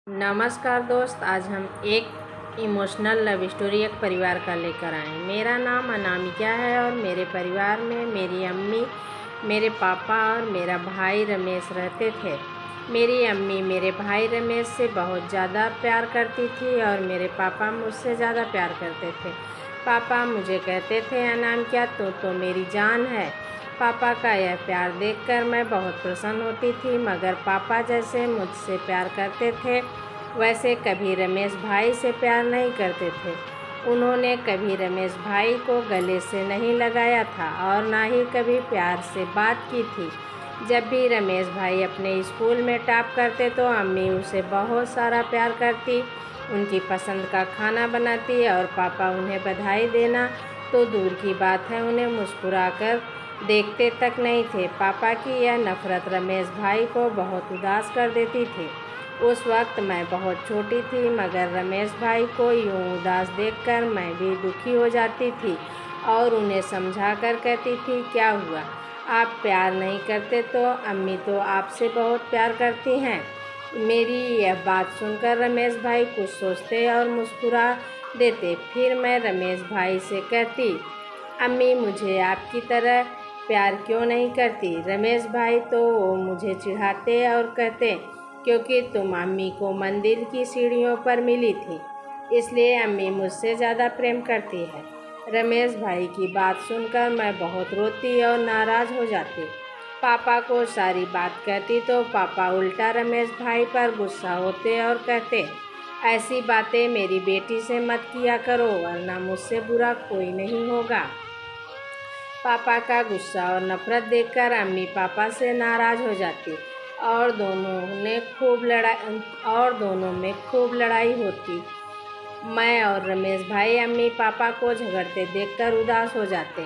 नमस्कार दोस्त, आज हम एक इमोशनल लव स्टोरी एक परिवार का लेकर आए। मेरा नाम अनामिका है और मेरे परिवार में मेरी अम्मी, मेरे पापा और मेरा भाई रमेश रहते थे। मेरी अम्मी मेरे भाई रमेश से बहुत ज़्यादा प्यार करती थी और मेरे पापा मुझसे ज़्यादा प्यार करते थे। पापा मुझे कहते थे, अनामिका तो मेरी जान है। पापा का यह प्यार देखकर मैं बहुत प्रसन्न होती थी, मगर पापा जैसे मुझसे प्यार करते थे वैसे कभी रमेश भाई से प्यार नहीं करते थे। उन्होंने कभी रमेश भाई को गले से नहीं लगाया था और ना ही कभी प्यार से बात की थी। जब भी रमेश भाई अपने स्कूल में टॉप करते तो अम्मी उसे बहुत सारा प्यार करती, उनकी पसंद का खाना बनाती और पापा उन्हें बधाई देना तो दूर की बात है, उन्हें मुस्कुराकर देखते तक नहीं थे। पापा की यह नफ़रत रमेश भाई को बहुत उदास कर देती थी। उस वक्त मैं बहुत छोटी थी, मगर रमेश भाई को यूं उदास देखकर मैं भी दुखी हो जाती थी और उन्हें समझा कर कहती थी, क्या हुआ, आप प्यार नहीं करते तो अम्मी तो आपसे बहुत प्यार करती हैं। मेरी यह बात सुनकर रमेश भाई कुछ सोचते और मुस्कुरा देते। फिर मैं रमेश भाई से कहती, अम्मी मुझे आपकी तरह प्यार क्यों नहीं करती। रमेश भाई तो वो मुझे चिढ़ाते और कहते, क्योंकि तुम अम्मी को मंदिर की सीढ़ियों पर मिली थी, इसलिए अम्मी मुझसे ज़्यादा प्रेम करती है। रमेश भाई की बात सुनकर मैं बहुत रोती और नाराज़ हो जाती। पापा को सारी बात कहती तो पापा उल्टा रमेश भाई पर गुस्सा होते और कहते, ऐसी बातें मेरी बेटी से मत किया करो, वरना मुझसे बुरा कोई नहीं होगा। पापा का गुस्सा और नफरत देखकर अम्मी पापा से नाराज़ हो जाती और दोनों में खूब लड़ाई होती। मैं और रमेश भाई अम्मी पापा को झगड़ते देखकर उदास हो जाते।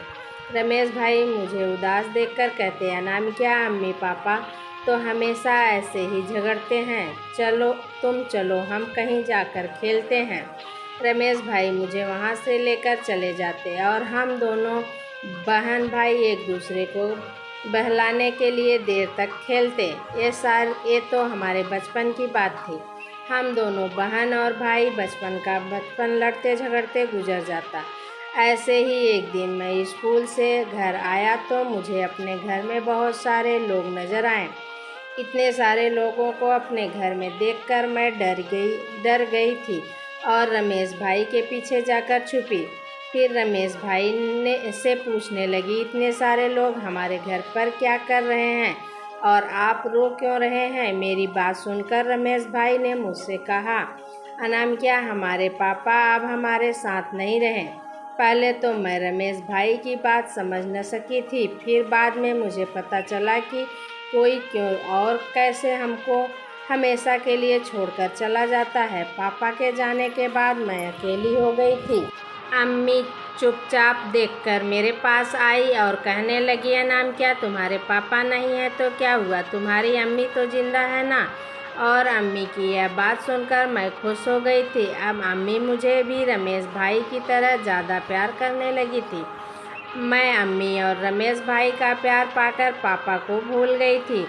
रमेश भाई मुझे उदास देखकर कहते, अनामिका अम्मी पापा तो हमेशा ऐसे ही झगड़ते हैं, चलो हम कहीं जाकर खेलते हैं। रमेश भाई मुझे वहाँ से लेकर चले जाते और हम दोनों बहन भाई एक दूसरे को बहलाने के लिए देर तक खेलते। ये तो हमारे बचपन की बात थी। हम दोनों बहन और भाई बचपन लड़ते झगड़ते गुजर जाता। ऐसे ही एक दिन मैं स्कूल से घर आया तो मुझे अपने घर में बहुत सारे लोग नज़र आए। इतने सारे लोगों को अपने घर में देखकर मैं डर गई थी और रमेश भाई के पीछे जाकर छुपी। फिर रमेश भाई ने से पूछने लगी, इतने सारे लोग हमारे घर पर क्या कर रहे हैं और आप रो क्यों रहे हैं। मेरी बात सुनकर रमेश भाई ने मुझसे कहा, अनामिका हमारे पापा अब हमारे साथ नहीं रहे। पहले तो मैं रमेश भाई की बात समझ न सकी थी, फिर बाद में मुझे पता चला कि कोई क्यों और कैसे हमको हमेशा के लिए छोड़कर चला जाता है। पापा के जाने के बाद मैं अकेली हो गई थी। अम्मी चुपचाप देखकर मेरे पास आई और कहने लगी, अनामिका तुम्हारे पापा नहीं है तो क्या हुआ, तुम्हारी अम्मी तो जिंदा है ना। और अम्मी की यह बात सुनकर मैं खुश हो गई थी। अब अम्मी मुझे भी रमेश भाई की तरह ज़्यादा प्यार करने लगी थी। मैं अम्मी और रमेश भाई का प्यार पाकर पापा को भूल गई थी।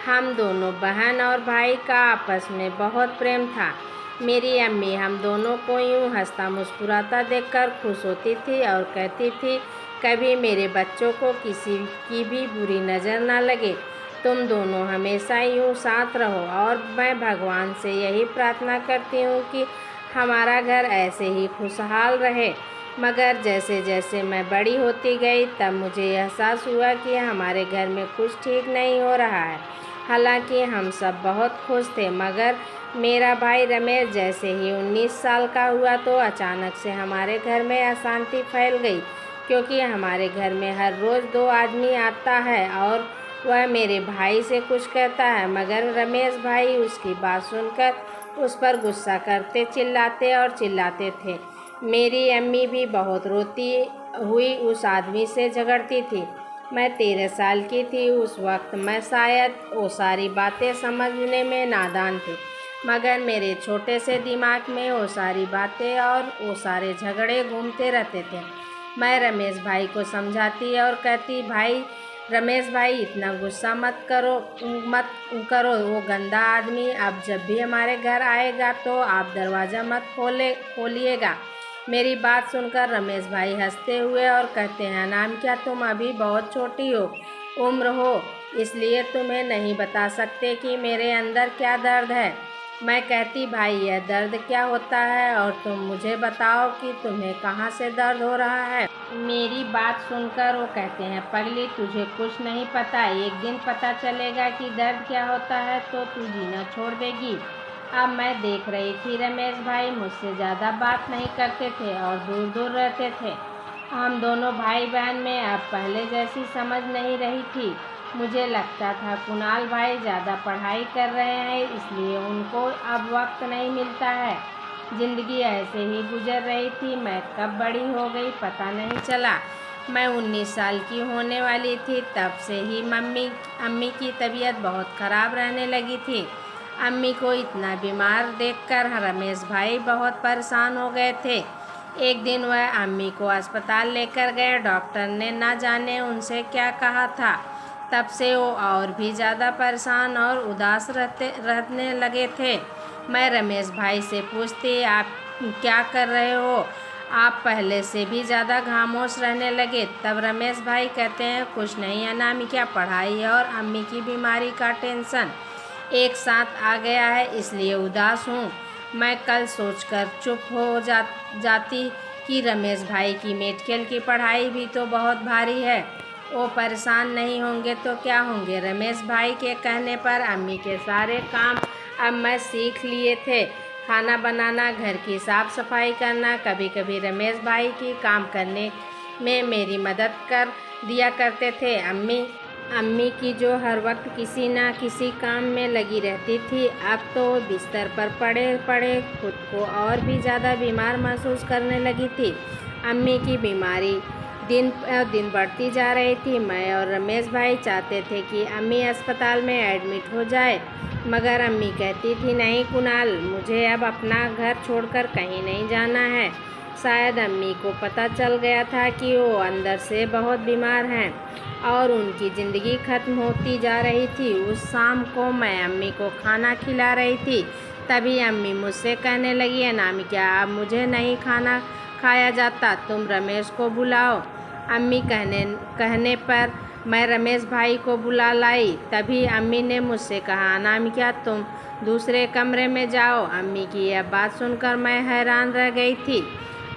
हम दोनों बहन और भाई का आपस में बहुत प्रेम था। मेरी अम्मी हम दोनों को यूं हंसता मुस्कुराता देखकर खुश होती थी और कहती थी, कभी मेरे बच्चों को किसी की भी बुरी नज़र ना लगे, तुम दोनों हमेशा यूं साथ रहो। और मैं भगवान से यही प्रार्थना करती हूँ कि हमारा घर ऐसे ही खुशहाल रहे। मगर जैसे जैसे मैं बड़ी होती गई तब मुझे एहसास हुआ कि हमारे घर में कुछ ठीक नहीं हो रहा है। हालांकि हम सब बहुत खुश थे, मगर मेरा भाई रमेश जैसे ही 19 साल का हुआ तो अचानक से हमारे घर में अशांति फैल गई, क्योंकि हमारे घर में हर रोज़ 2 आदमी आता है और वह मेरे भाई से कुछ कहता है, मगर रमेश भाई उसकी बात सुनकर उस पर गुस्सा करते चिल्लाते थे। मेरी अम्मी भी बहुत रोती हुई उस आदमी से झगड़ती थी। मैं 13 साल की थी उस वक्त। मैं शायद वो सारी बातें समझने में नादान थी, मगर मेरे छोटे से दिमाग में वो सारी बातें और वो सारे झगड़े घूमते रहते थे। मैं रमेश भाई को समझाती और कहती, भाई रमेश भाई इतना गुस्सा मत करो, वो गंदा आदमी अब जब भी हमारे घर आएगा तो आप दरवाज़ा मत खोलिएगा। मेरी बात सुनकर रमेश भाई हंसते हुए और कहते हैं, नाम क्या, तुम अभी बहुत छोटी हो, उम्र हो, इसलिए तुम्हें नहीं बता सकते कि मेरे अंदर क्या दर्द है। मैं कहती, भाई यह दर्द क्या होता है और तुम मुझे बताओ कि तुम्हें कहाँ से दर्द हो रहा है। मेरी बात सुनकर वो कहते हैं, पगली तुझे कुछ नहीं पता, एक दिन पता चलेगा कि दर्द क्या होता है तो तू जीना छोड़ देगी। अब मैं देख रही थी रमेश भाई मुझसे ज़्यादा बात नहीं करते थे और दूर दूर रहते थे। हम दोनों भाई बहन में अब पहले जैसी समझ नहीं रही थी। मुझे लगता था कुणाल भाई ज़्यादा पढ़ाई कर रहे हैं इसलिए उनको अब वक्त नहीं मिलता है। ज़िंदगी ऐसे ही गुजर रही थी। मैं कब बड़ी हो गई पता नहीं चला। मैं 19 साल की होने वाली थी तब से ही अम्मी की तबीयत बहुत ख़राब रहने लगी थी। अम्मी को इतना बीमार देखकर रमेश भाई बहुत परेशान हो गए थे। एक दिन वह अम्मी को अस्पताल लेकर गए। डॉक्टर ने ना जाने उनसे क्या कहा था। तब से वो और भी ज़्यादा परेशान और उदास रहने लगे थे। मैं रमेश भाई से पूछती, आप क्या कर रहे हो, आप पहले से भी ज़्यादा खामोश रहने लगे। तब रमेश भाई कहते हैं, कुछ नहीं अनामिका, पढ़ाई और अम्मी की बीमारी का टेंशन एक साथ आ गया है इसलिए उदास हूँ। मैं कल सोचकर चुप हो जाती कि रमेश भाई की मेडिकल की पढ़ाई भी तो बहुत भारी है, वो परेशान नहीं होंगे तो क्या होंगे। रमेश भाई के कहने पर अम्मी के सारे काम अब मैं सीख लिए थे। खाना बनाना, घर की साफ़ सफाई करना, कभी कभी रमेश भाई की काम करने में मेरी मदद कर दिया करते थे। अम्मी की जो हर वक्त किसी ना किसी काम में लगी रहती थी, अब तो बिस्तर पर पड़े पड़े खुद को और भी ज़्यादा बीमार महसूस करने लगी थी। अम्मी की बीमारी दिन बढ़ती जा रही थी। मैं और रमेश भाई चाहते थे कि अम्मी अस्पताल में एडमिट हो जाए, मगर अम्मी कहती थी, नहीं कुणाल, मुझे अब अपना घर छोड़कर कहीं नहीं जाना है। शायद अम्मी को पता चल गया था कि वो अंदर से बहुत बीमार हैं और उनकी ज़िंदगी ख़त्म होती जा रही थी। उस शाम को मैं अम्मी को खाना खिला रही थी, तभी अम्मी मुझसे कहने लगी, अनामिका, अब मुझे नहीं खाना खाया जाता, तुम रमेश को बुलाओ। अम्मी कहने पर मैं रमेश भाई को बुला लाई। तभी अम्मी ने मुझसे कहा, अनामिका तुम दूसरे कमरे में जाओ। अम्मी की यह बात सुनकर मैं हैरान रह गई थी।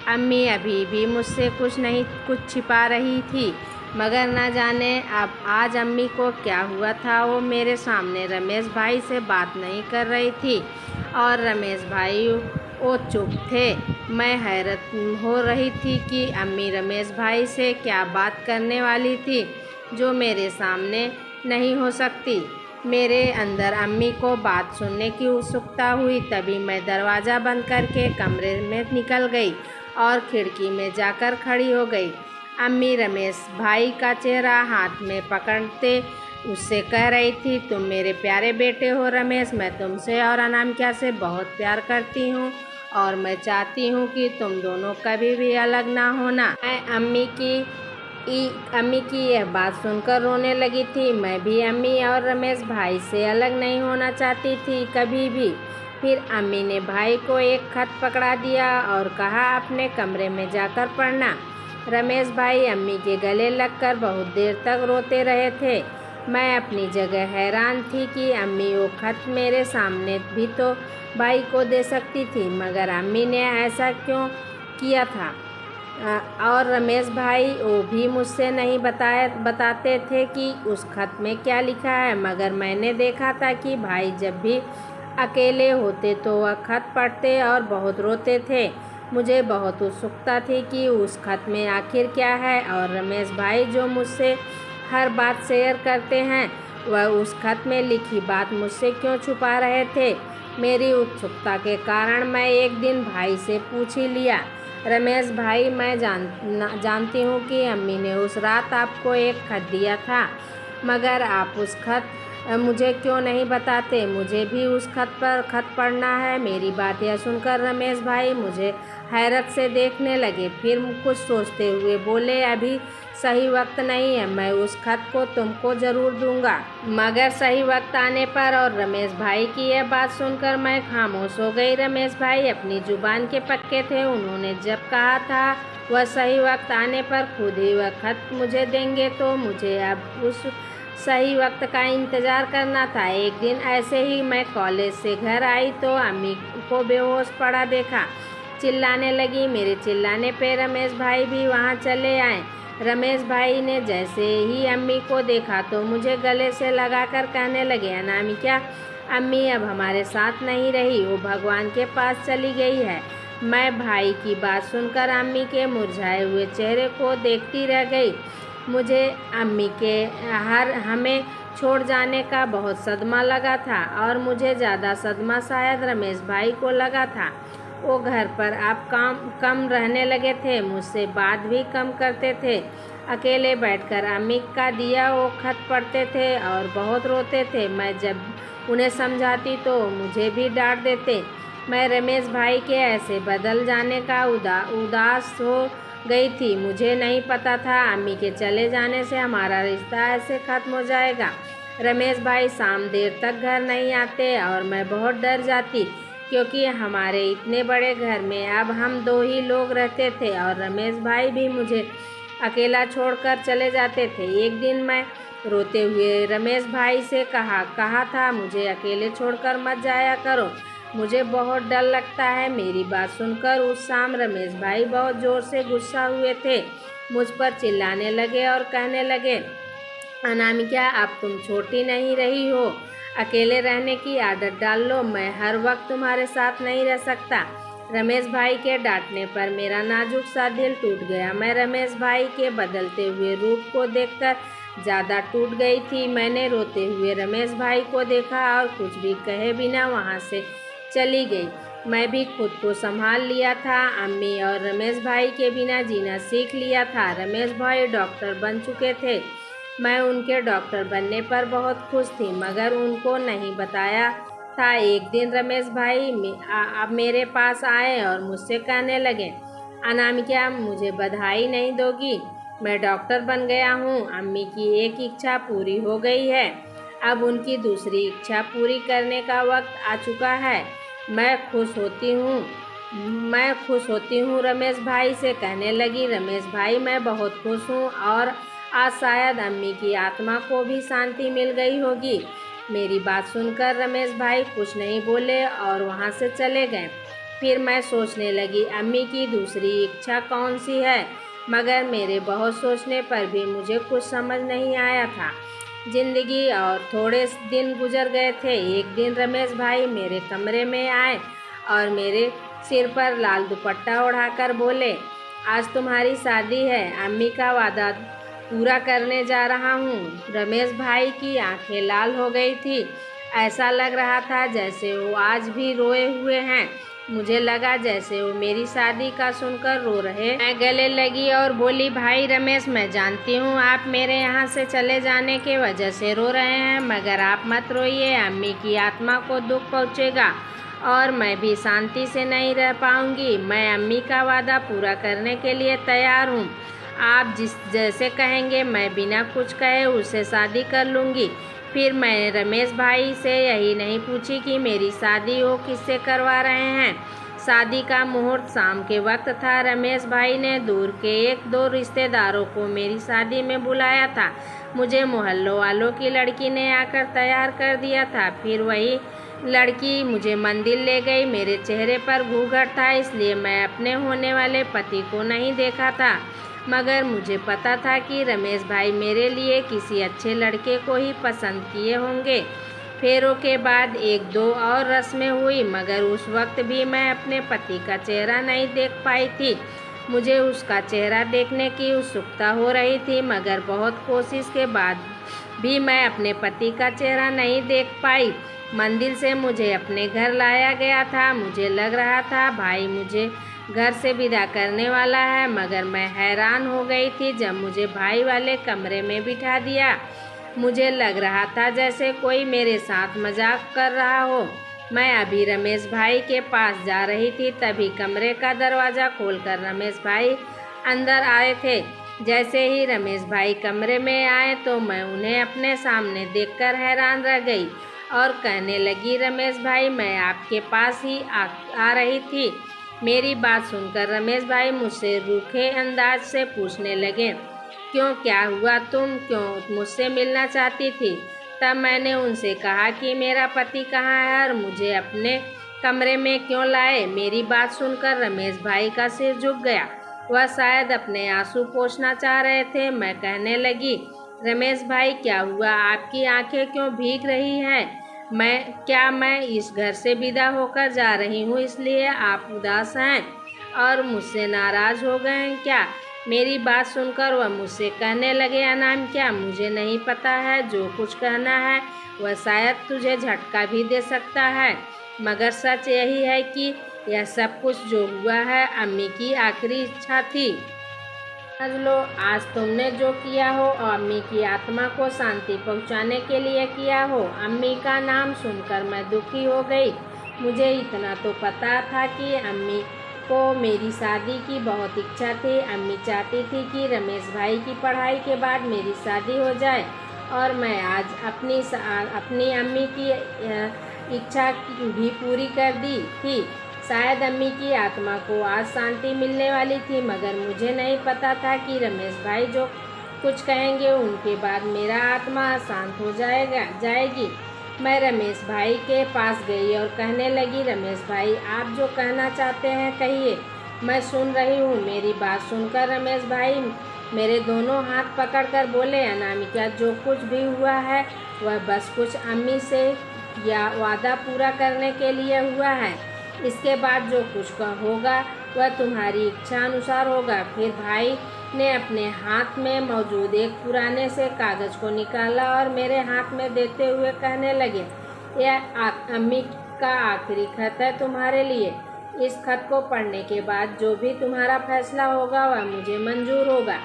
अम्मी अभी भी मुझसे कुछ छिपा रही थी, मगर न जाने अब आज अम्मी को क्या हुआ था। वो मेरे सामने रमेश भाई से बात नहीं कर रही थी और रमेश भाई वो चुप थे। मैं हैरत हो रही थी कि अम्मी रमेश भाई से क्या बात करने वाली थी जो मेरे सामने नहीं हो सकती। मेरे अंदर अम्मी को बात सुनने की उत्सुकता हुई। तभी मैं दरवाज़ा बंद करके कमरे में निकल गई और खिड़की में जाकर खड़ी हो गई। अम्मी रमेश भाई का चेहरा हाथ में पकड़ते उससे कह रही थी, तुम मेरे प्यारे बेटे हो रमेश, मैं तुमसे और अनामिका से बहुत प्यार करती हूँ और मैं चाहती हूँ कि तुम दोनों कभी भी अलग ना होना। मैं अम्मी की यह बात सुनकर रोने लगी थी। मैं भी अम्मी और रमेश भाई से अलग नहीं होना चाहती थी कभी भी। फिर अम्मी ने भाई को एक खत पकड़ा दिया और कहा, अपने कमरे में जाकर पढ़ना। रमेश भाई अम्मी के गले लगकर बहुत देर तक रोते रहे थे। मैं अपनी जगह हैरान थी कि अम्मी वो खत मेरे सामने भी तो भाई को दे सकती थी, मगर अम्मी ने ऐसा क्यों किया था। और रमेश भाई वो भी मुझसे नहीं बताते थे कि उस खत में क्या लिखा है, मगर मैंने देखा था कि भाई जब भी अकेले होते तो वह खत पढ़ते और बहुत रोते थे। मुझे बहुत उत्सुकता थी कि उस खत में आखिर क्या है और रमेश भाई जो मुझसे हर बात शेयर करते हैं, वह उस खत में लिखी बात मुझसे क्यों छुपा रहे थे। मेरी उत्सुकता के कारण मैं एक दिन भाई से पूछ ही लिया, रमेश भाई, मैं जानती हूँ कि अम्मी ने उस रात आपको एक खत दिया था, मगर आप उस खत मुझे क्यों नहीं बताते? मुझे भी उस खत पढ़ना है। मेरी बात यह सुनकर रमेश भाई मुझे हैरत से देखने लगे। फिर कुछ सोचते हुए बोले, अभी सही वक्त नहीं है, मैं उस खत को तुमको ज़रूर दूंगा, मगर सही वक्त आने पर। और रमेश भाई की यह बात सुनकर मैं खामोश हो गई। रमेश भाई अपनी जुबान के पक्के थे। उन्होंने जब कहा था वह सही वक्त आने पर खुद ही वह खत मुझे देंगे, तो मुझे अब उस सही वक्त का इंतज़ार करना था। एक दिन ऐसे ही मैं कॉलेज से घर आई तो अम्मी को बेहोश पड़ा देखा। चिल्लाने लगी। मेरे चिल्लाने पे रमेश भाई भी वहाँ चले आए। रमेश भाई ने जैसे ही अम्मी को देखा तो मुझे गले से लगाकर कहने लगे, अनामिका, अम्मी अब हमारे साथ नहीं रही, वो भगवान के पास चली गई है। मैं भाई की बात सुनकर अम्मी के मुरझाए हुए चेहरे को देखती रह गई। मुझे अम्मी के हमें छोड़ जाने का बहुत सदमा लगा था, और मुझे ज़्यादा सदमा शायद रमेश भाई को लगा था। वो घर पर अब कम रहने लगे थे, मुझसे बात भी कम करते थे। अकेले बैठकर अम्मी का दिया वो खत पढ़ते थे और बहुत रोते थे। मैं जब उन्हें समझाती तो मुझे भी डांट देते। मैं रमेश भाई के ऐसे बदल जाने का उदास हो गई थी। मुझे नहीं पता था अम्मी के चले जाने से हमारा रिश्ता ऐसे ख़त्म हो जाएगा। रमेश भाई शाम देर तक घर नहीं आते और मैं बहुत डर जाती, क्योंकि हमारे इतने बड़े घर में अब हम 2 ही लोग रहते थे और रमेश भाई भी मुझे अकेला छोड़कर चले जाते थे। एक दिन मैं रोते हुए रमेश भाई से कहा था, मुझे अकेले छोड़कर मत जाया करो, मुझे बहुत डर लगता है। मेरी बात सुनकर उस शाम रमेश भाई बहुत ज़ोर से गुस्सा हुए थे। मुझ पर चिल्लाने लगे और कहने लगे, अनामिका, अब तुम छोटी नहीं रही हो, अकेले रहने की आदत डाल लो, मैं हर वक्त तुम्हारे साथ नहीं रह सकता। रमेश भाई के डांटने पर मेरा नाजुक सा दिल टूट गया। मैं रमेश भाई के बदलते हुए रूप को देखकर ज़्यादा टूट गई थी। मैंने रोते हुए रमेश भाई को देखा और कुछ भी कहे बिना वहाँ से चली गई। मैं भी खुद को संभाल लिया था। अम्मी और रमेश भाई के बिना जीना सीख लिया था। रमेश भाई डॉक्टर बन चुके थे। मैं उनके डॉक्टर बनने पर बहुत खुश थी, मगर उनको नहीं बताया था। एक दिन रमेश भाई अब मेरे पास आए और मुझसे कहने लगे, अनामिका, मुझे बधाई नहीं दोगी? मैं डॉक्टर बन गया हूँ। अम्मी की एक इच्छा पूरी हो गई है, अब उनकी दूसरी इच्छा पूरी करने का वक्त आ चुका है। मैं खुश होती हूँ, रमेश भाई से कहने लगी। रमेश भाई, मैं बहुत खुश हूँ, और आज शायद अम्मी की आत्मा को भी शांति मिल गई होगी। मेरी बात सुनकर रमेश भाई कुछ नहीं बोले और वहाँ से चले गए। फिर मैं सोचने लगी, अम्मी की दूसरी इच्छा कौन सी है, मगर मेरे बहुत सोचने पर भी मुझे कुछ समझ नहीं आया था। जिंदगी और थोड़े दिन गुजर गए थे। एक दिन रमेश भाई मेरे कमरे में आए और मेरे सिर पर लाल दुपट्टा ओढ़ाकर बोले, आज तुम्हारी शादी है, अम्मी का वादा पूरा करने जा रहा हूँ। रमेश भाई की आंखें लाल हो गई थी। ऐसा लग रहा था जैसे वो आज भी रोए हुए हैं। मुझे लगा जैसे वो मेरी शादी का सुनकर रो रहे। मैं गले लगी और बोली, भाई रमेश, मैं जानती हूँ आप मेरे यहाँ से चले जाने के वजह से रो रहे हैं, मगर आप मत रोइए, अम्मी की आत्मा को दुख पहुँचेगा और मैं भी शांति से नहीं रह पाऊँगी। मैं अम्मी का वादा पूरा करने के लिए तैयार हूँ। आप जैसे कहेंगे मैं बिना कुछ कहे उससे शादी कर लूँगी। फिर मैं रमेश भाई से यही नहीं पूछी कि मेरी शादी वो किससे करवा रहे हैं। शादी का मुहूर्त शाम के वक्त था। रमेश भाई ने दूर के 1-2 रिश्तेदारों को मेरी शादी में बुलाया था। मुझे मोहल्लों वालों की लड़की ने आकर तैयार कर दिया था। फिर वही लड़की मुझे मंदिर ले गई। मेरे चेहरे पर घूंघट था, इसलिए मैं अपने होने वाले पति को नहीं देखा था, मगर मुझे पता था कि रमेश भाई मेरे लिए किसी अच्छे लड़के को ही पसंद किए होंगे। फेरों के बाद 1-2 और रस्में हुई, मगर उस वक्त भी मैं अपने पति का चेहरा नहीं देख पाई थी। मुझे उसका चेहरा देखने की उत्सुकता हो रही थी, मगर बहुत कोशिश के बाद भी मैं अपने पति का चेहरा नहीं देख पाई। मंदिर से मुझे अपने घर लाया गया था। मुझे लग रहा था भाई मुझे घर से विदा करने वाला है, मगर मैं हैरान हो गई थी जब मुझे भाई वाले कमरे में बिठा दिया। मुझे लग रहा था जैसे कोई मेरे साथ मजाक कर रहा हो। मैं अभी रमेश भाई के पास जा रही थी, तभी कमरे का दरवाज़ा खोलकर रमेश भाई अंदर आए थे। जैसे ही रमेश भाई कमरे में आए तो मैं उन्हें अपने सामने देखकर हैरान रह गई और कहने लगी, रमेश भाई, मैं आपके पास ही आ रही थी। मेरी बात सुनकर रमेश भाई मुझसे रूखे अंदाज से पूछने लगे, क्यों, क्या हुआ, तुम क्यों मुझसे मिलना चाहती थी? तब मैंने उनसे कहा कि मेरा पति कहाँ है और मुझे अपने कमरे में क्यों लाए। मेरी बात सुनकर रमेश भाई का सिर झुक गया। वह शायद अपने आंसू पोंछना चाह रहे थे। मैं कहने लगी, रमेश भाई, क्या हुआ, आपकी आंखें क्यों भीग रही हैं? मैं इस घर से विदा होकर जा रही हूँ, इसलिए आप उदास हैं और मुझसे नाराज़ हो गए हैं क्या? मेरी बात सुनकर वह मुझसे कहने लगे, अनामिका, मुझे नहीं पता है, जो कुछ कहना है वह शायद तुझे झटका भी दे सकता है, मगर सच यही है कि यह सब कुछ जो हुआ है अम्मी की आखिरी इच्छा थी। समझ लो, आज तुमने जो किया हो अम्मी की आत्मा को शांति पहुंचाने के लिए किया हो। अम्मी का नाम सुनकर मैं दुखी हो गई। मुझे इतना तो पता था कि अम्मी को मेरी शादी की बहुत इच्छा थी। अम्मी चाहती थी कि रमेश भाई की पढ़ाई के बाद मेरी शादी हो जाए और मैं आज अपनी अम्मी की इच्छा भी पूरी कर दी थी। शायद अम्मी की आत्मा को आज शांति मिलने वाली थी, मगर मुझे नहीं पता था कि रमेश भाई जो कुछ कहेंगे उनके बाद मेरा आत्मा शांत हो जाएगी। मैं रमेश भाई के पास गई और कहने लगी, रमेश भाई, आप जो कहना चाहते हैं कहिए, मैं सुन रही हूँ। मेरी बात सुनकर रमेश भाई मेरे दोनों हाथ पकड़कर बोले, अनामिका, जो कुछ भी हुआ है वह बस कुछ अम्मी से या वादा पूरा करने के लिए हुआ है। इसके बाद जो कुछ का होगा वह तुम्हारी इच्छा अनुसार होगा। फिर भाई ने अपने हाथ में मौजूद एक पुराने से कागज़ को निकाला और मेरे हाथ में देते हुए कहने लगे, यह अम्मी का आखिरी खत है तुम्हारे लिए। इस खत को पढ़ने के बाद जो भी तुम्हारा फैसला होगा वह मुझे मंजूर होगा।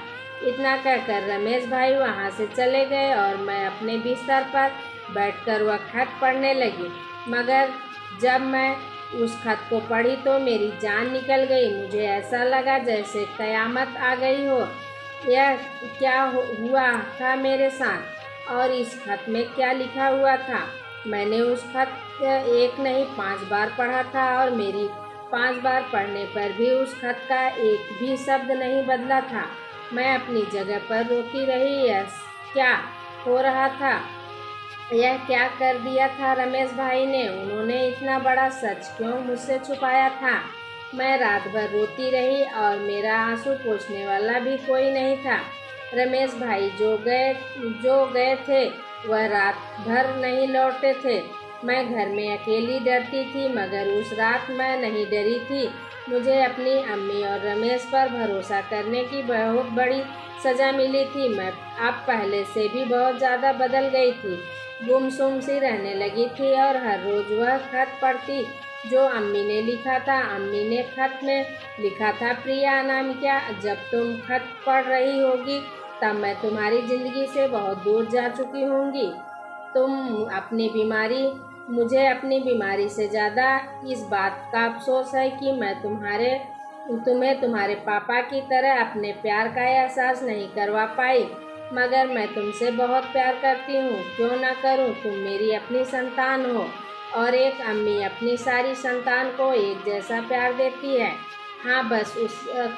इतना कहकर रमेश भाई वहाँ से चले गए और मैं अपने बिस्तर पर बैठकर वह खत पढ़ने लगी। मगर जब मैं उस खत को पढ़ी तो मेरी जान निकल गई। मुझे ऐसा लगा जैसे कयामत आ गई हो। यह क्या हुआ था मेरे साथ और इस खत में क्या लिखा हुआ था? मैंने उस खत एक नहीं 5 बार पढ़ा था और मेरी 5 बार पढ़ने पर भी उस खत का एक भी शब्द नहीं बदला था। मैं अपनी जगह पर रोती रही। यह क्या हो रहा था? यह क्या कर दिया था रमेश भाई ने? उन्होंने इतना बड़ा सच क्यों मुझसे छुपाया था? मैं रात भर रोती रही और मेरा आंसू पोंछने वाला भी कोई नहीं था। रमेश भाई जो गए थे वह रात भर नहीं लौटे थे। मैं घर में अकेली डरती थी, मगर उस रात मैं नहीं डरी थी। मुझे अपनी अम्मी और रमेश पर भरोसा करने की बहुत बड़ी सज़ा मिली थी। मैं अब पहले से भी बहुत ज़्यादा बदल गई थी, गुमसुम सी रहने लगी थी और हर रोज़ वह खत पढ़ती जो अम्मी ने लिखा था। अम्मी ने खत में लिखा था, प्रिया अनामिका, जब तुम खत पढ़ रही होगी तब मैं तुम्हारी ज़िंदगी से बहुत दूर जा चुकी होंगी। मुझे अपनी बीमारी से ज़्यादा इस बात का अफसोस है कि मैं तुम्हें तुम्हारे पापा की तरह अपने प्यार का एहसास नहीं करवा पाई, मगर मैं तुमसे बहुत प्यार करती हूँ। क्यों ना करूँ? तुम मेरी अपनी संतान हो और एक अम्मी अपनी सारी संतान को एक जैसा प्यार देती है। हाँ, बस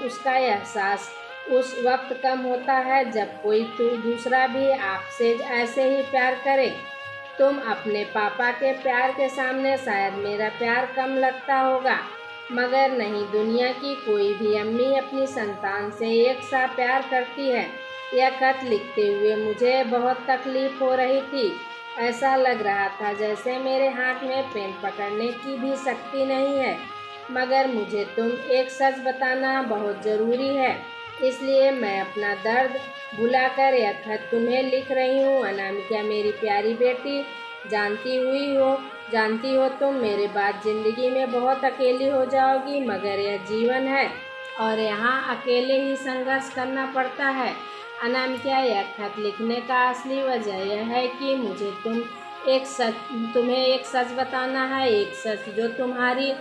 उसका एहसास उस वक्त कम होता है जब कोई दूसरा भी आपसे ऐसे ही प्यार करे। तुम अपने पापा के प्यार के सामने शायद मेरा प्यार कम लगता होगा, मगर नहीं, दुनिया की कोई भी अम्मी अपनी संतान से एक सा प्यार करती है। यह खत लिखते हुए मुझे बहुत तकलीफ हो रही थी। ऐसा लग रहा था जैसे मेरे हाथ में पेन पकड़ने की भी शक्ति नहीं है। मगर मुझे तुम एक सच बताना बहुत ज़रूरी है, इसलिए मैं अपना दर्द भुलाकर यह खत तुम्हें लिख रही हूँ। अनामिका, मेरी प्यारी बेटी, जानती हो तुम मेरे बाद ज़िंदगी में बहुत अकेली हो जाओगी, मगर यह जीवन है और यहाँ अकेले ही संघर्ष करना पड़ता है। अनामिका, यह खत लिखने का असली वजह यह है कि मुझे तुम्हें एक सच बताना है, एक सच जो तुम्हारी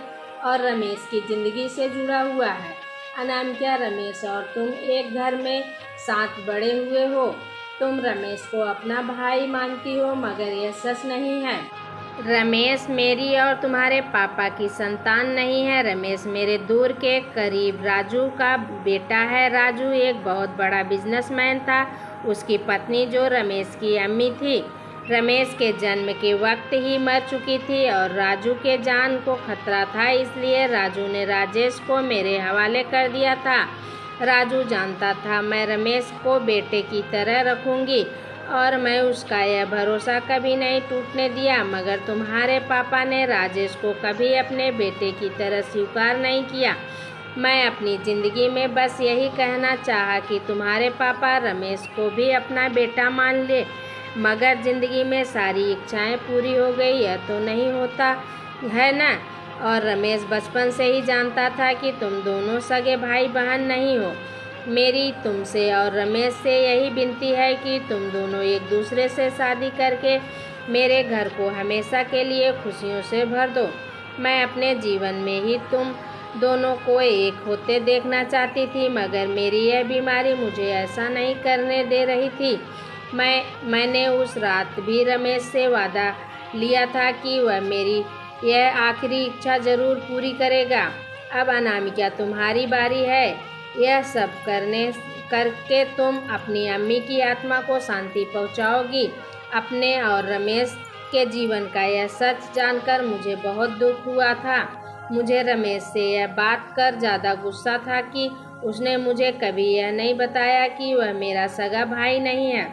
और रमेश की ज़िंदगी से जुड़ा हुआ है। अनामिका, रमेश और तुम एक घर में साथ बड़े हुए हो। तुम रमेश को अपना भाई मानती हो, मगर यह सच नहीं है। रमेश मेरी और तुम्हारे पापा की संतान नहीं है। रमेश मेरे दूर के करीब राजू का बेटा है। राजू एक बहुत बड़ा बिजनेसमैन था। उसकी पत्नी जो रमेश की अम्मी थी, रमेश के जन्म के वक्त ही मर चुकी थी और राजू के जान को खतरा था, इसलिए राजू ने राजेश को मेरे हवाले कर दिया था। राजू जानता था मैं रमेश को बेटे की तरह रखूंगी और मैं उसका यह भरोसा कभी नहीं टूटने दिया, मगर तुम्हारे पापा ने राजेश को कभी अपने बेटे की तरह स्वीकार नहीं किया। मैं अपनी ज़िंदगी में बस यही कहना चाहा कि तुम्हारे पापा रमेश को भी अपना बेटा मान ले, मगर ज़िंदगी में सारी इच्छाएं पूरी हो गई, यह तो नहीं होता है ना। और रमेश बचपन से ही जानता था कि तुम दोनों सगे भाई बहन नहीं हो। मेरी तुमसे और रमेश से यही विनती है कि तुम दोनों एक दूसरे से शादी करके मेरे घर को हमेशा के लिए खुशियों से भर दो। मैं अपने जीवन में ही तुम दोनों को एक होते देखना चाहती थी, मगर मेरी यह बीमारी मुझे ऐसा नहीं करने दे रही थी। मैंने उस रात भी रमेश से वादा लिया था कि वह मेरी यह आखिरी इच्छा ज़रूर पूरी करेगा। अब अनामिका, तुम्हारी बारी है। यह सब करके तुम अपनी अम्मी की आत्मा को शांति पहुंचाओगी। अपने और रमेश के जीवन का यह सच जानकर मुझे बहुत दुख हुआ था। मुझे रमेश से यह बात कर ज़्यादा गुस्सा था कि उसने मुझे कभी यह नहीं बताया कि वह मेरा सगा भाई नहीं है,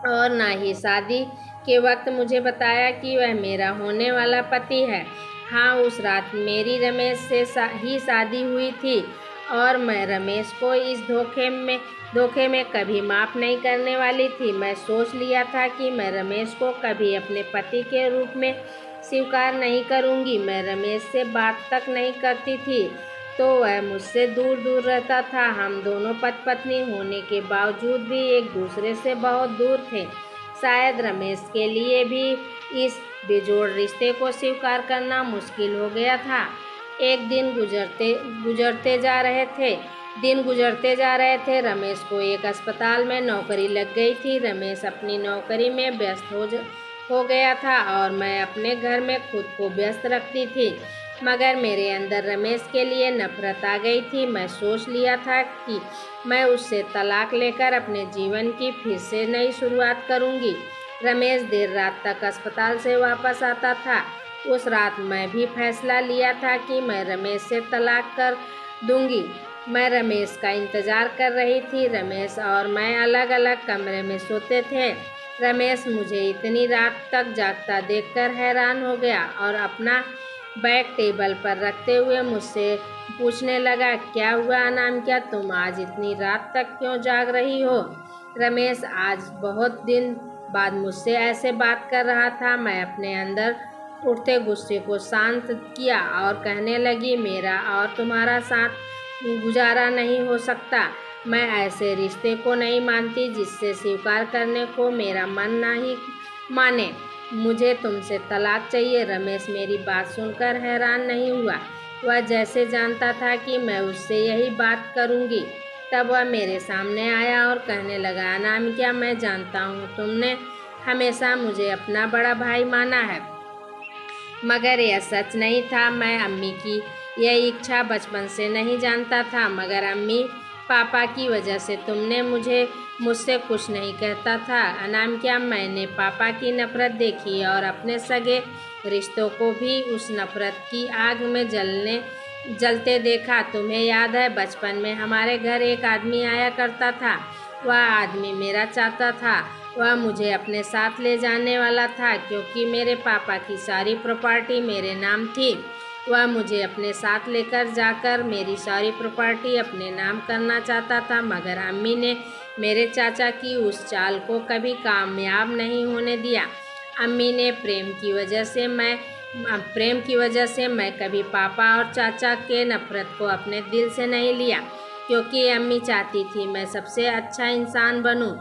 और ना ही शादी के वक्त मुझे बताया कि वह मेरा होने वाला पति है। हाँ, उस रात मेरी रमेश से ही शादी हुई थी और मैं रमेश को इस धोखे में कभी माफ़ नहीं करने वाली थी। मैं सोच लिया था कि मैं रमेश को कभी अपने पति के रूप में स्वीकार नहीं करूँगी। मैं रमेश से बात तक नहीं करती थी तो वह मुझसे दूर दूर रहता था। हम दोनों पति पत्नी होने के बावजूद भी एक दूसरे से बहुत दूर थे। शायद रमेश के लिए भी इस बेजोड़ रिश्ते को स्वीकार करना मुश्किल हो गया था। एक दिन गुजरते जा रहे थे। रमेश को एक अस्पताल में नौकरी लग गई थी। रमेश अपनी नौकरी में व्यस्त हो गया था और मैं अपने घर में खुद को व्यस्त रखती थी, मगर मेरे अंदर रमेश के लिए नफरत आ गई थी। मैं सोच लिया था कि मैं उससे तलाक लेकर अपने जीवन की फिर से नई शुरुआत करूंगी। रमेश देर रात तक अस्पताल से वापस आता था। उस रात मैं भी फैसला लिया था कि मैं रमेश से तलाक कर दूंगी। मैं रमेश का इंतज़ार कर रही थी। रमेश और मैं अलग अलग कमरे में सोते थे। रमेश मुझे इतनी रात तक जागता देखकर हैरान हो गया और अपना बैग टेबल पर रखते हुए मुझसे पूछने लगा, क्या हुआ अनामिका, तुम आज इतनी रात तक क्यों जाग रही हो? रमेश आज बहुत दिन बाद मुझसे ऐसे बात कर रहा था। मैं अपने अंदर उठते गुस्से को शांत किया और कहने लगी, मेरा और तुम्हारा साथ गुजारा नहीं हो सकता। मैं ऐसे रिश्ते को नहीं मानती जिससे स्वीकार करने को मेरा मन ना ही माने। मुझे तुमसे तलाक चाहिए। रमेश मेरी बात सुनकर हैरान नहीं हुआ। वह जैसे जानता था कि मैं उससे यही बात करूंगी। तब वह मेरे सामने आया और कहने लगा, अनामिका, मैं जानता हूँ तुमने हमेशा मुझे अपना बड़ा भाई माना है, मगर यह सच नहीं था। मैं अम्मी की यह इच्छा बचपन से नहीं जानता था, मगर अम्मी पापा की वजह से तुमने मुझसे कुछ नहीं कहता था। अनामिका, मैंने पापा की नफ़रत देखी और अपने सगे रिश्तों को भी उस नफ़रत की आग में जलते देखा। तुम्हें याद है, बचपन में हमारे घर एक आदमी आया करता था। वह आदमी मेरा चाचा था। वह मुझे अपने साथ ले जाने वाला था क्योंकि मेरे पापा की सारी प्रॉपर्टी मेरे नाम थी। वह मुझे अपने साथ लेकर जाकर मेरी सारी प्रॉपर्टी अपने नाम करना चाहता था, मगर अम्मी ने मेरे चाचा की उस चाल को कभी कामयाब नहीं होने दिया। अम्मी ने प्रेम की वजह से मैं कभी पापा और चाचा के नफ़रत को अपने दिल से नहीं लिया। क्योंकि अम्मी चाहती थी मैं सबसे अच्छा इंसान बनूं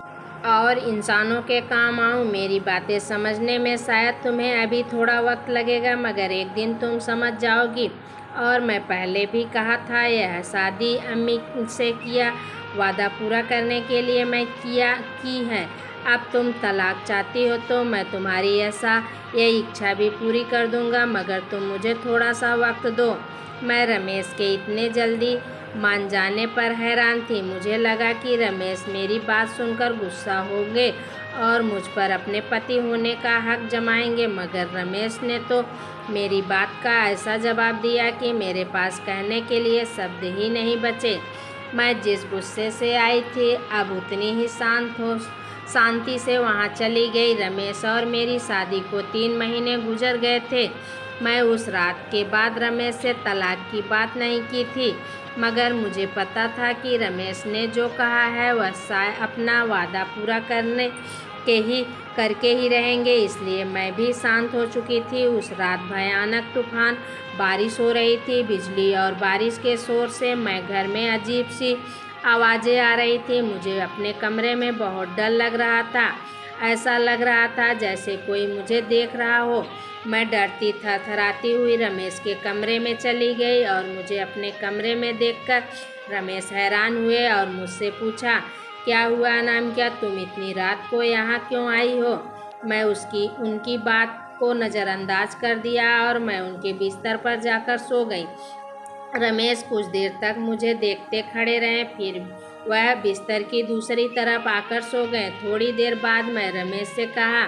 और इंसानों के काम आऊं। मेरी बातें समझने में शायद तुम्हें अभी थोड़ा वक्त लगेगा, मगर एक दिन तुम समझ जाओगी। और मैं पहले भी कहा था, यह शादी अम्मी से किया वादा पूरा करने के लिए मैं की है। अब तुम तलाक चाहती हो तो मैं तुम्हारी ये इच्छा भी पूरी कर दूंगा, मगर तुम मुझे थोड़ा सा वक्त दो। मैं रमेश के इतने जल्दी मान जाने पर हैरान थी। मुझे लगा कि रमेश मेरी बात सुनकर गुस्सा होंगे और मुझ पर अपने पति होने का हक जमाएंगे, मगर रमेश ने तो मेरी बात का ऐसा जवाब दिया कि मेरे पास कहने के लिए शब्द ही नहीं बचे। मैं जिस गुस्से से आई थी अब उतनी ही शांति से वहाँ चली गई। रमेश और मेरी शादी को 3 महीने गुजर गए थे। मैं उस रात के बाद रमेश से तलाक की बात नहीं की थी, मगर मुझे पता था कि रमेश ने जो कहा है वह अपना वादा पूरा करके ही रहेंगे, इसलिए मैं भी शांत हो चुकी थी। उस रात भयानक तूफान बारिश हो रही थी। बिजली और बारिश के शोर से मैं घर में अजीब सी आवाज़ें आ रही थी। मुझे अपने कमरे में बहुत डर लग रहा था। ऐसा लग रहा था जैसे कोई मुझे देख रहा हो। मैं डरती थरथराती हुई रमेश के कमरे में चली गई और मुझे अपने कमरे में देखकर रमेश हैरान हुए और मुझसे पूछा, क्या हुआ अनामिका, तुम इतनी रात को यहाँ क्यों आई हो? मैं उनकी बात को नज़रअंदाज कर दिया और मैं उनके बिस्तर पर जाकर सो गई। रमेश कुछ देर तक मुझे देखते खड़े रहे, फिर वह बिस्तर की दूसरी तरफ आकर सो गए। थोड़ी देर बाद मैं रमेश से कहा,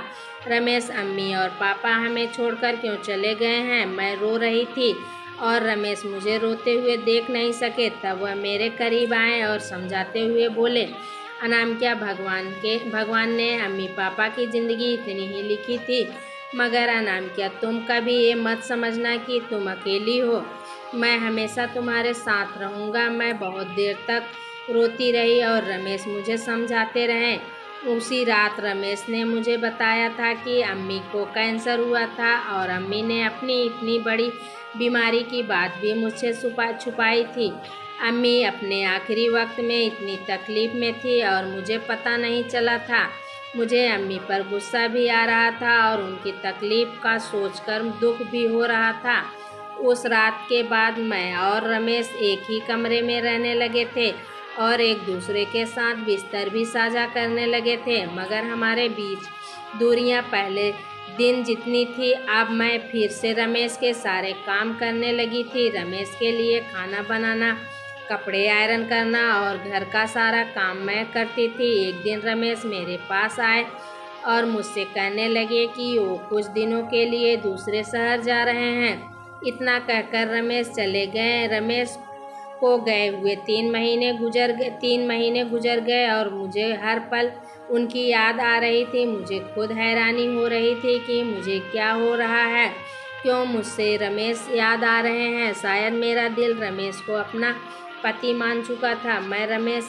रमेश, अम्मी और पापा हमें छोड़कर क्यों चले गए हैं? मैं रो रही थी और रमेश मुझे रोते हुए देख नहीं सके। तब वह मेरे करीब आए और समझाते हुए बोले, अनामिका, भगवान ने अम्मी पापा की ज़िंदगी इतनी ही लिखी थी, मगर अनामिका तुम कभी ये मत समझना कि तुम अकेली हो। मैं हमेशा तुम्हारे साथ रहूँगा। मैं बहुत देर तक रोती रही और रमेश मुझे समझाते रहे। उसी रात रमेश ने मुझे बताया था कि अम्मी को कैंसर हुआ था और अम्मी ने अपनी इतनी बड़ी बीमारी की बात भी मुझसे छुपाई थी। अम्मी अपने आखिरी वक्त में इतनी तकलीफ़ में थी और मुझे पता नहीं चला था। मुझे अम्मी पर गुस्सा भी आ रहा था और उनकी तकलीफ़ का सोचकर दुख भी हो रहा था। उस रात के बाद मैं और रमेश एक ही कमरे में रहने लगे थे और एक दूसरे के साथ बिस्तर भी साझा करने लगे थे, मगर हमारे बीच दूरियां पहले दिन जितनी थी। अब मैं फिर से रमेश के सारे काम करने लगी थी। रमेश के लिए खाना बनाना, कपड़े आयरन करना और घर का सारा काम मैं करती थी। एक दिन रमेश मेरे पास आए और मुझसे कहने लगे कि वो कुछ दिनों के लिए दूसरे शहर जा रहे हैं। इतना कहकर रमेश चले गए। रमेश को गए हुए 3 महीने गुजर गए और मुझे हर पल उनकी याद आ रही थी। मुझे खुद हैरानी हो रही थी कि मुझे क्या हो रहा है, क्यों मुझसे रमेश याद आ रहे हैं। शायद मेरा दिल रमेश को अपना पति मान चुका था। मैं रमेश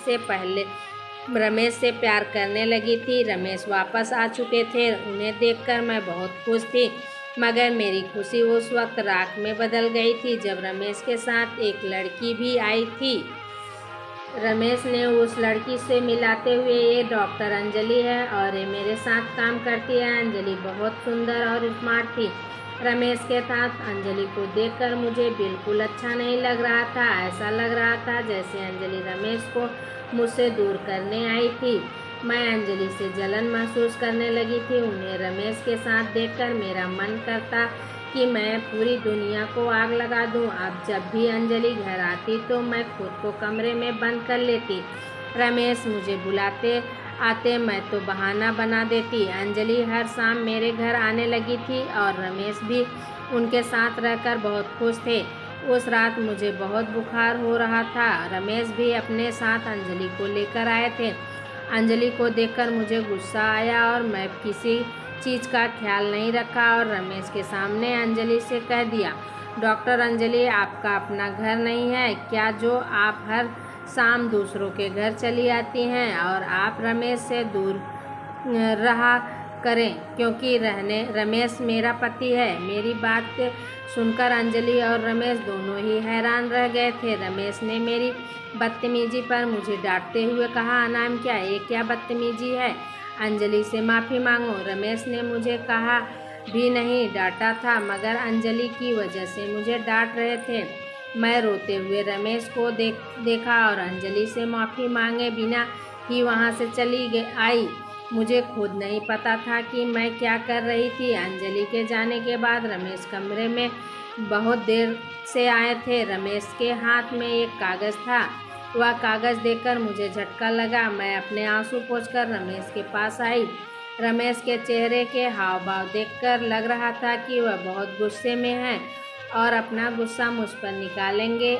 से प्यार करने लगी थी। रमेश वापस आ चुके थे। उन्हें देखकर मैं बहुत खुश थी, मगर मेरी खुशी उस वक्त राख में बदल गई थी जब रमेश के साथ एक लड़की भी आई थी। रमेश ने उस लड़की से मिलाते हुए, ये डॉक्टर अंजलि है और ये मेरे साथ काम करती है। अंजलि बहुत सुंदर और स्मार्ट थी। रमेश के साथ अंजलि को देखकर मुझे बिल्कुल अच्छा नहीं लग रहा था। ऐसा लग रहा था जैसे अंजलि रमेश को मुझसे दूर करने आई थी। मैं अंजलि से जलन महसूस करने लगी थी। उन्हें रमेश के साथ देखकर मेरा मन करता कि मैं पूरी दुनिया को आग लगा दूं। अब जब भी अंजलि घर आती तो मैं खुद को कमरे में बंद कर लेती। रमेश मुझे बुलाते आते मैं तो बहाना बना देती। अंजलि हर शाम मेरे घर आने लगी थी और रमेश भी उनके साथ रहकर बहुत खुश थे। उस रात मुझे बहुत बुखार हो रहा था। रमेश भी अपने साथ अंजलि को लेकर आए थे। अंजलि को देखकर मुझे गुस्सा आया और मैं किसी चीज़ का ख्याल नहीं रखा और रमेश के सामने अंजलि से कह दिया, डॉक्टर अंजलि, आपका अपना घर नहीं है क्या जो आप हर शाम दूसरों के घर चली आती हैं? और आप रमेश से दूर रहा करें क्योंकि रमेश मेरा पति है। मेरी बात सुनकर अंजलि और रमेश दोनों ही हैरान रह गए थे। रमेश ने मेरी बदतमीजी पर मुझे डांटते हुए कहा, अनामिका ये क्या बदतमीजी है, अंजलि से माफ़ी मांगो। रमेश ने मुझे कहा भी नहीं डांटा था, मगर अंजलि की वजह से मुझे डांट रहे थे। मैं रोते हुए रमेश को देखा और अंजलि से माफ़ी मांगे बिना ही वहाँ से चली आई। मुझे खुद नहीं पता था कि मैं क्या कर रही थी। अंजलि के जाने के बाद रमेश कमरे में बहुत देर से आए थे। रमेश के हाथ में एक कागज़ था। वह कागज़ देखकर मुझे झटका लगा। मैं अपने आंसू पोंछकर रमेश के पास आई। रमेश के चेहरे के हाव भाव देखकर लग रहा था कि वह बहुत गुस्से में है और अपना गुस्सा मुझ पर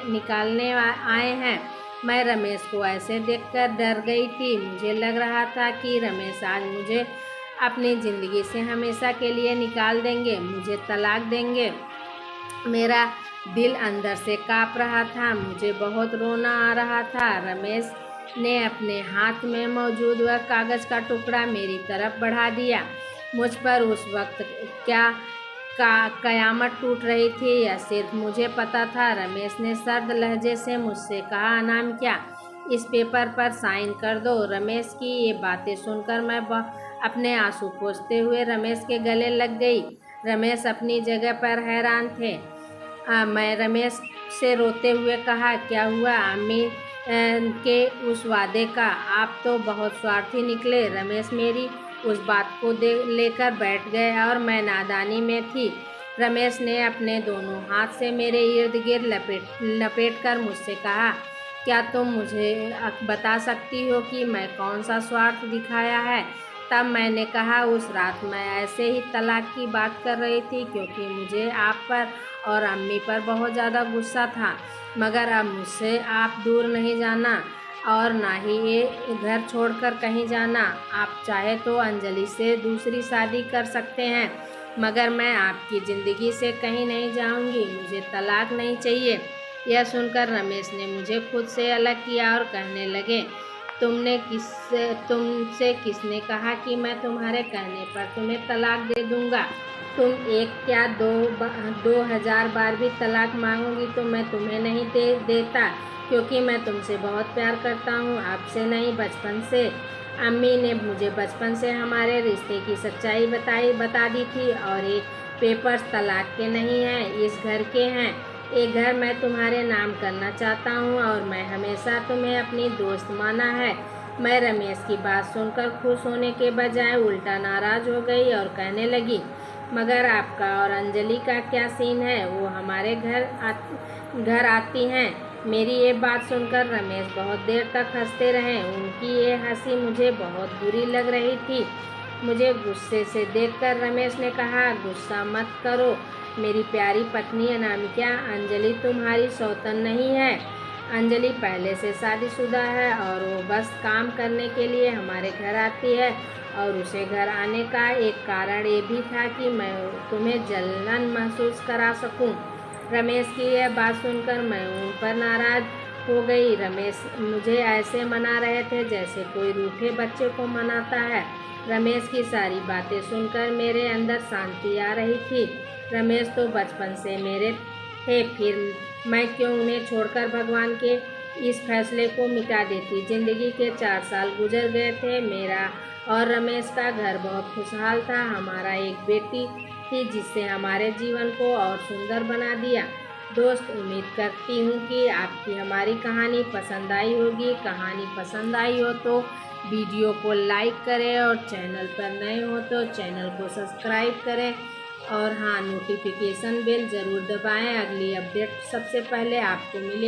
निकालने आए हैं। मैं रमेश को ऐसे देखकर डर गई थी। मुझे लग रहा था कि रमेश आज मुझे अपनी ज़िंदगी से हमेशा के लिए निकाल देंगे, मुझे तलाक देंगे। मेरा दिल अंदर से काँप रहा था। मुझे बहुत रोना आ रहा था। रमेश ने अपने हाथ में मौजूद वह कागज़ का टुकड़ा मेरी तरफ बढ़ा दिया। मुझ पर उस वक्त क्या कयामत टूट रही थी यह सिर्फ मुझे पता था। रमेश ने सर्द लहजे से मुझसे कहा, अनामिका इस पेपर पर साइन कर दो। रमेश की ये बातें सुनकर मैं अपने आंसू पोंछते हुए रमेश के गले लग गई। रमेश अपनी जगह पर हैरान थे। मैं रमेश से रोते हुए कहा, क्या हुआ अम्मी के उस वादे का, आप तो बहुत स्वार्थी निकले। रमेश मेरी उस बात को लेकर बैठ गए और मैं नादानी में थी। रमेश ने अपने दोनों हाथ से मेरे इर्द गिर्द लपेट कर मुझसे कहा, क्या तुम मुझे बता सकती हो कि मैं कौन सा स्वार्थ दिखाया है। तब मैंने कहा, उस रात मैं ऐसे ही तलाक की बात कर रही थी क्योंकि मुझे आप पर और अम्मी पर बहुत ज़्यादा गुस्सा था, मगर अब मुझसे आप दूर नहीं जाना और ना ही ये घर छोड़कर कहीं जाना। आप चाहे तो अंजलि से दूसरी शादी कर सकते हैं, मगर मैं आपकी ज़िंदगी से कहीं नहीं जाऊंगी। मुझे तलाक नहीं चाहिए। यह सुनकर रमेश ने मुझे खुद से अलग किया और कहने लगे, तुमसे किसने कहा कि मैं तुम्हारे कहने पर तुम्हें तलाक दे दूंगा। तुम एक क्या 2000 बार भी तलाक मांगोगी तो मैं तुम्हें नहीं देता, क्योंकि मैं तुमसे बहुत प्यार करता हूँ, आपसे नहीं बचपन से। अम्मी ने मुझे बचपन से हमारे रिश्ते की सच्चाई बता दी थी और ये पेपर्स तलाक के नहीं हैं, इस घर के हैं। ये घर मैं तुम्हारे नाम करना चाहता हूँ और मैं हमेशा तुम्हें अपनी दोस्त माना है। मैं रमेश की बात सुनकर खुश होने के बजाय उल्टा नाराज़ हो गई और कहने लगी, मगर आपका और अंजलि का क्या सीन है, वो हमारे घर आती हैं। मेरी ये बात सुनकर रमेश बहुत देर तक हंसते रहे। उनकी ये हंसी मुझे बहुत बुरी लग रही थी। मुझे गुस्से से देखकर रमेश ने कहा, गुस्सा मत करो मेरी प्यारी पत्नी अनामिका, अंजलि तुम्हारी सौतन नहीं है। अंजलि पहले से शादीशुदा है और वो बस काम करने के लिए हमारे घर आती है, और उसे घर आने का एक कारण ये भी था कि मैं तुम्हें जलन महसूस करा सकूं। रमेश की यह बात सुनकर मैं उन पर नाराज़ हो गई। रमेश मुझे ऐसे मना रहे थे जैसे कोई रूठे बच्चे को मनाता है। रमेश की सारी बातें सुनकर मेरे अंदर शांति आ रही थी। रमेश तो बचपन से मेरे थे, फिर मैं क्यों उन्हें छोड़कर भगवान के इस फैसले को मिटा देती। ज़िंदगी के 4 साल गुजर गए थे। मेरा और रमेश का घर बहुत खुशहाल था। हमारा एक बेटी थी जिससे हमारे जीवन को और सुंदर बना दिया। दोस्त, उम्मीद करती हूँ कि आपकी हमारी कहानी पसंद आई होगी। कहानी पसंद आई हो तो वीडियो को लाइक करें और चैनल पर नए हो तो चैनल को सब्सक्राइब करें, और हाँ, नोटिफिकेशन बेल ज़रूर दबाएं। अगली अपडेट सबसे पहले आपको मिलेगी।